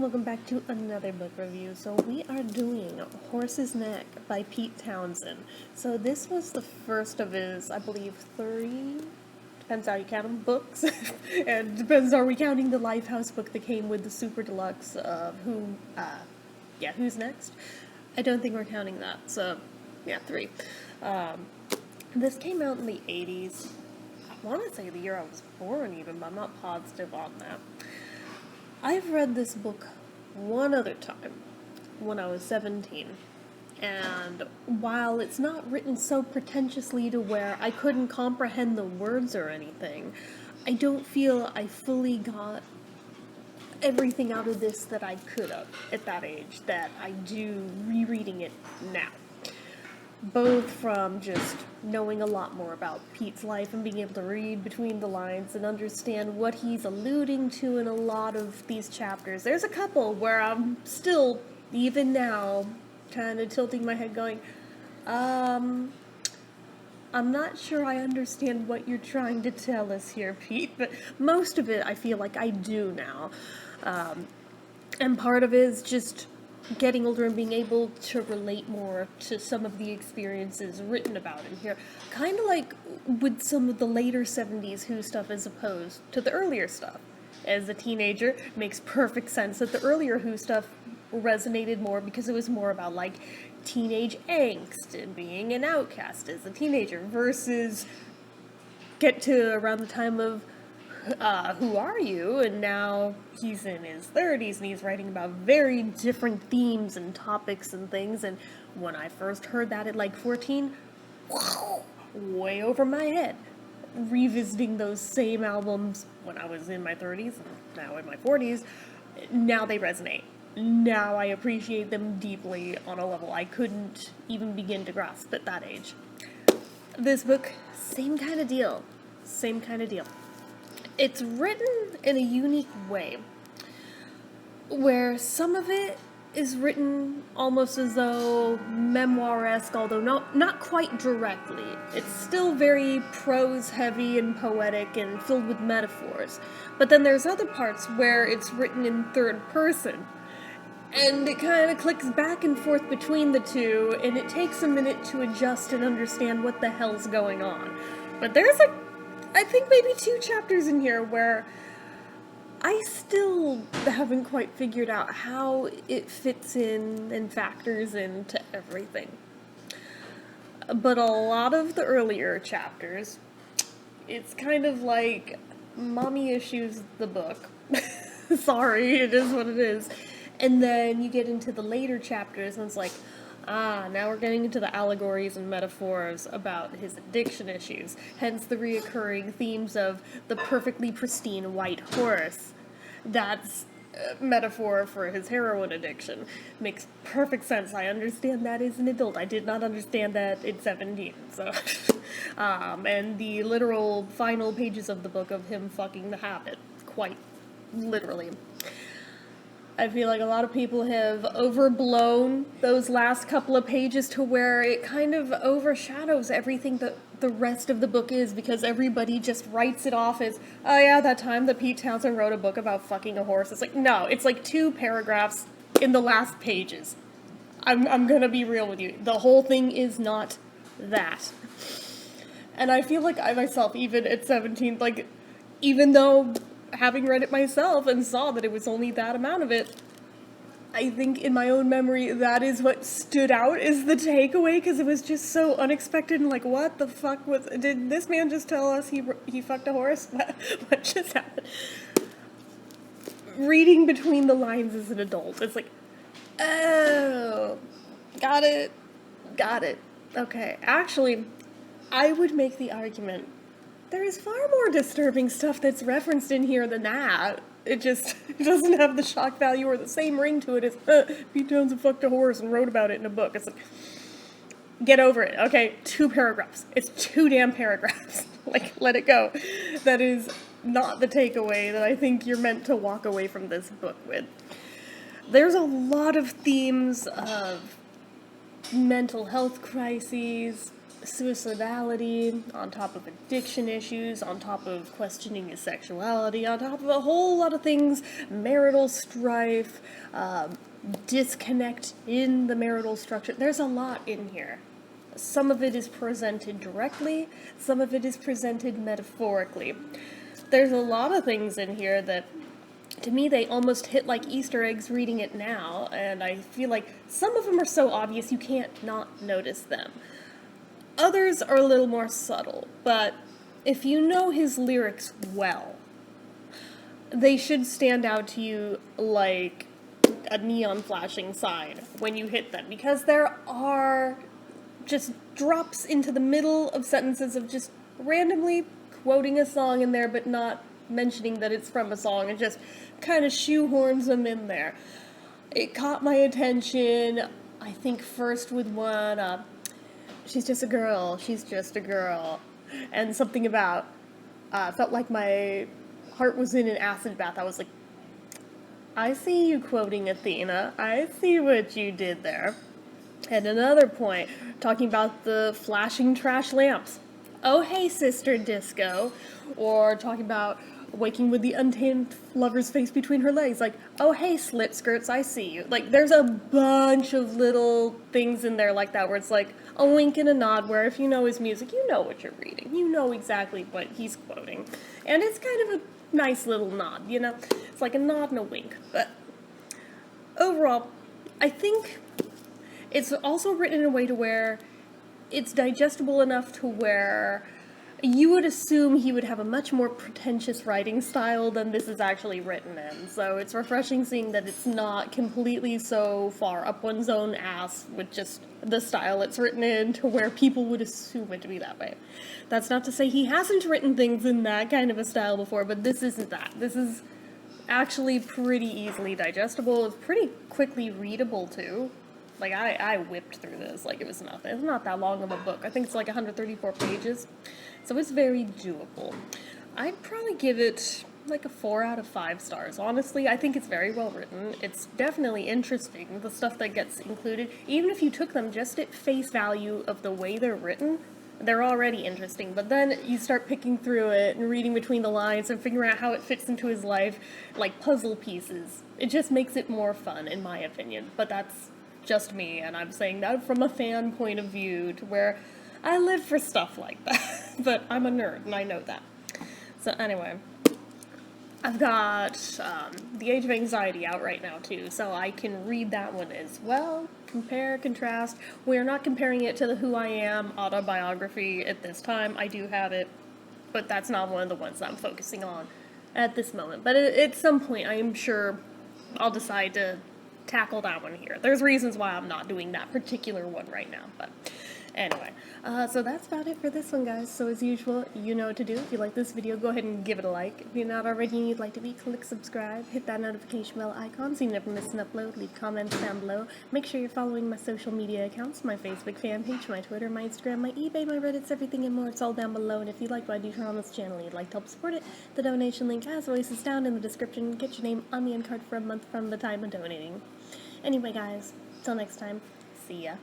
welcome back to another book review. So we are doing Horse's Neck by Pete Townshend. So this was the first of his, I believe, 3, depends how you count them, books. And depends, are we counting the Lifehouse book that came with the Super Deluxe of Who's Next? I don't think we're counting that, so yeah, 3. This came out in the 80s. I want to say the year I was born even, but I'm not positive on that. I've read this book one other time, when I was 17, and while it's not written so pretentiously to where I couldn't comprehend the words or anything, I don't feel I fully got everything out of this that I could have at that age that I do rereading it now. Both from just knowing a lot more about Pete's life and being able to read between the lines and understand what he's alluding to in a lot of these chapters. There's a couple where I'm still, even now, kind of tilting my head going, I'm not sure I understand what you're trying to tell us here, Pete, but most of it I feel like I do now. And part of it is just getting older and being able to relate more to some of the experiences written about in here. Kind of like with some of the later 70s Who stuff as opposed to the earlier stuff. As a teenager, it makes perfect sense that the earlier Who stuff resonated more because it was more about like teenage angst and being an outcast as a teenager versus get to around the time of Who Are You? And now he's in his 30s and he's writing about very different themes and topics and things. And when I first heard that at like 14, way over my head. Revisiting those same albums when I was in my 30s and now in my 40s, now they resonate. Now I appreciate them deeply on a level I couldn't even begin to grasp at that age. This book, same kind of deal. Same kind of deal. It's written in a unique way, where some of it is written almost as though memoir-esque, although not quite directly. It's still very prose-heavy and poetic and filled with metaphors. But then there's other parts where it's written in third person, and it kind of clicks back and forth between the two, and it takes a minute to adjust and understand what the hell's going on. But there's I think maybe 2 chapters in here where I still haven't quite figured out how it fits in and factors into everything. But a lot of the earlier chapters, it's kind of like mommy issues the book. Sorry, it is what it is. And then you get into the later chapters and it's like, now we're getting into the allegories and metaphors about his addiction issues, hence the reoccurring themes of the perfectly pristine white horse. That's a metaphor for his heroin addiction. Makes perfect sense. I understand that as an adult. I did not understand that at 17, so. And the literal final pages of the book of him fucking the habit, quite literally. I feel like a lot of people have overblown those last couple of pages to where it kind of overshadows everything that the rest of the book is, because everybody just writes it off as, oh yeah, that time that Pete Townshend wrote a book about fucking a horse. It's like, no, it's like 2 paragraphs in the last pages. I'm gonna be real with you. The whole thing is not that. And I feel like I myself, even at 17, like, even though having read it myself and saw that it was only that amount of it, I think in my own memory that is what stood out as the takeaway, because it was just so unexpected and like, what the fuck did this man just tell us he fucked a horse? What just happened? Reading between the lines as an adult, it's like, oh, got it, okay. Actually, I would make the argument there is far more disturbing stuff that's referenced in here than that. It doesn't have the shock value or the same ring to it as, Pete Townshend fucked a horse and wrote about it in a book. It's like, get over it, okay? 2 paragraphs. It's 2 damn paragraphs. Like, let it go. That is not the takeaway that I think you're meant to walk away from this book with. There's a lot of themes of mental health crises, suicidality, on top of addiction issues, on top of questioning his sexuality, on top of a whole lot of things, marital strife, disconnect in the marital structure. There's a lot in here. Some of it is presented directly, some of it is presented metaphorically. There's a lot of things in here that, to me, they almost hit like Easter eggs reading it now, and I feel like some of them are so obvious you can't not notice them. Others are a little more subtle, but if you know his lyrics well, they should stand out to you like a neon flashing sign when you hit them, because there are just drops into the middle of sentences of just randomly quoting a song in there, but not mentioning that it's from a song, and just kind of shoehorns them in there. It caught my attention, I think, first with one, she's just a girl, and something about, felt like my heart was in an acid bath. I was like, I see you quoting Athena, I see what you did there. And another point, talking about the flashing trash lamps. Oh hey, Sister Disco. Or talking about waking with the untamed lover's face between her legs. Like, oh hey, slit skirts, I see you. Like, there's a bunch of little things in there like that where it's like a wink and a nod, where if you know his music, you know what you're reading. You know exactly what he's quoting. And it's kind of a nice little nod, you know? It's like a nod and a wink. But overall, I think it's also written in a way to where it's digestible enough to where you would assume he would have a much more pretentious writing style than this is actually written in. So it's refreshing seeing that it's not completely so far up one's own ass with just the style it's written in to where people would assume it to be that way. That's not to say he hasn't written things in that kind of a style before, but this isn't that. This is actually pretty easily digestible. It's pretty quickly readable too. Like, I whipped through this like it was nothing. It's not that long of a book. I think it's like 134 pages. So it's very doable. I'd probably give it like a 4 out of 5 stars. Honestly, I think it's very well written. It's definitely interesting, the stuff that gets included. Even if you took them just at face value of the way they're written, they're already interesting. But then you start picking through it and reading between the lines and figuring out how it fits into his life, like puzzle pieces. It just makes it more fun, in my opinion. But that's just me, and I'm saying that from a fan point of view, to where I live for stuff like that. But I'm a nerd, and I know that. So anyway, I've got The Age of Anxiety out right now too, so I can read that one as well. Compare, contrast. We're not comparing it to the Who I Am autobiography at this time. I do have it, but that's not one of the ones that I'm focusing on at this moment. But at some point, I am sure I'll decide to tackle that one here. There's reasons why I'm not doing that particular one right now, but anyway. So that's about it for this one, guys. So as usual, you know what to do. If you like this video, go ahead and give it a like. If you're not already and you'd like to be, click subscribe, hit that notification bell icon so you never miss an upload, leave comments down below. Make sure you're following my social media accounts, my Facebook fan page, my Twitter, my Instagram, my eBay, my Reddits, everything and more. It's all down below, and if you like what I do here on this channel and you'd like to help support it, the donation link, as always, is down in the description. Get your name on the end card for a month from the time of donating. Anyway, guys, till next time, see ya.